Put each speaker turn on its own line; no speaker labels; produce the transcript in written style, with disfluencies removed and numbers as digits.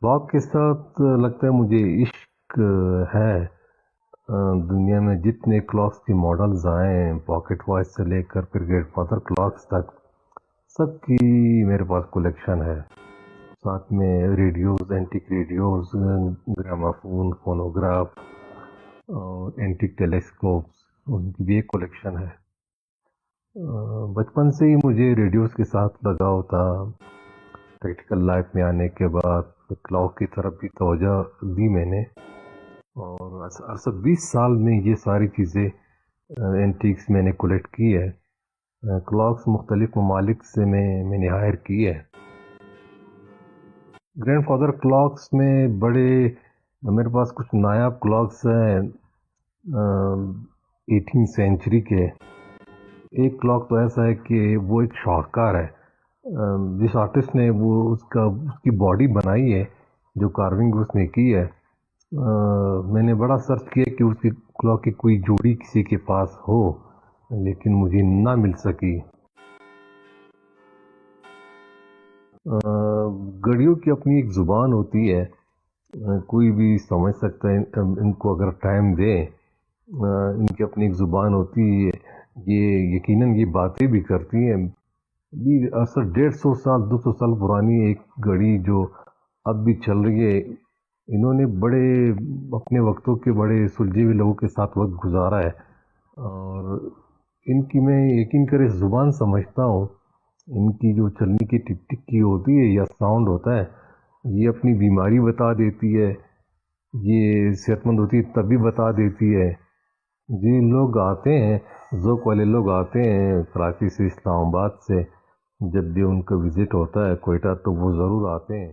Clock کے ساتھ لگتا ہے مجھے عشق ہے۔ دنیا میں جتنے کلاکس کی ماڈلز آئے ہیں، پاکٹ واچ سے لے کر پھر گریٹ فادر کلاکس تک، سب کی میرے پاس کلیکشن ہے۔ ساتھ میں ریڈیوز، اینٹک ریڈیوز، گرامافون، فونوگراف اور اینٹک ٹیلیسکوپس، ان کی بھی ایک کلیکشن ہے۔ بچپن سے ہی مجھے ریڈیوز کے ساتھ لگاؤ تھا۔ پریکٹیکل لائف میں آنے کے بعد کلاک کی طرف بھی توجہ دی میں نے، اور اصل 20 سال میں یہ ساری چیزیں اینٹیکس میں نے کلیکٹ کی ہے۔ کلاکس مختلف ممالک سے میں نے ہائر کی ہے۔ گرینڈ فادر کلاکس میں بڑے میرے پاس کچھ نایاب کلاکس ہیں 18 سینچری کے۔ ایک کلاک تو ایسا ہے کہ وہ ایک شاہکار ہے۔ جس آرٹسٹ نے اس کی باڈی بنائی ہے، جو کارونگ اس نے کی ہے، میں نے بڑا سرچ کیا کہ اس کی کلاک کی کوئی جوڑی کسی کے پاس ہو، لیکن مجھے نہ مل سکی۔ گھڑیوں کی اپنی ایک زبان ہوتی ہے، کوئی بھی سمجھ سکتا ہے ان کو اگر ٹائم دے۔ ان کی اپنی ایک زبان ہوتی ہے، یہ یقیناً یہ باتیں بھی کرتی ہیں۔ اصل 150 سال 200 سال پرانی ایک گھڑی جو اب بھی چل رہی ہے، انہوں نے بڑے اپنے وقتوں کے بڑے سلجھے ہوئے لوگوں کے ساتھ وقت گزارا ہے، اور ان کی میں یقین کرے زبان سمجھتا ہوں۔ ان کی جو چلنے کی ٹک ٹک کی ہوتی ہے یا ساؤنڈ ہوتا ہے، یہ اپنی بیماری بتا دیتی ہے، یہ صحت مند ہوتی ہے تب بھی بتا دیتی ہے۔ جی لوگ آتے ہیں، ذوق والے لوگ آتے ہیں کراچی سے، اسلام آباد سے، جب بھی ان کا وزٹ ہوتا ہے کوئٹہ تو وہ ضرور آتے ہیں۔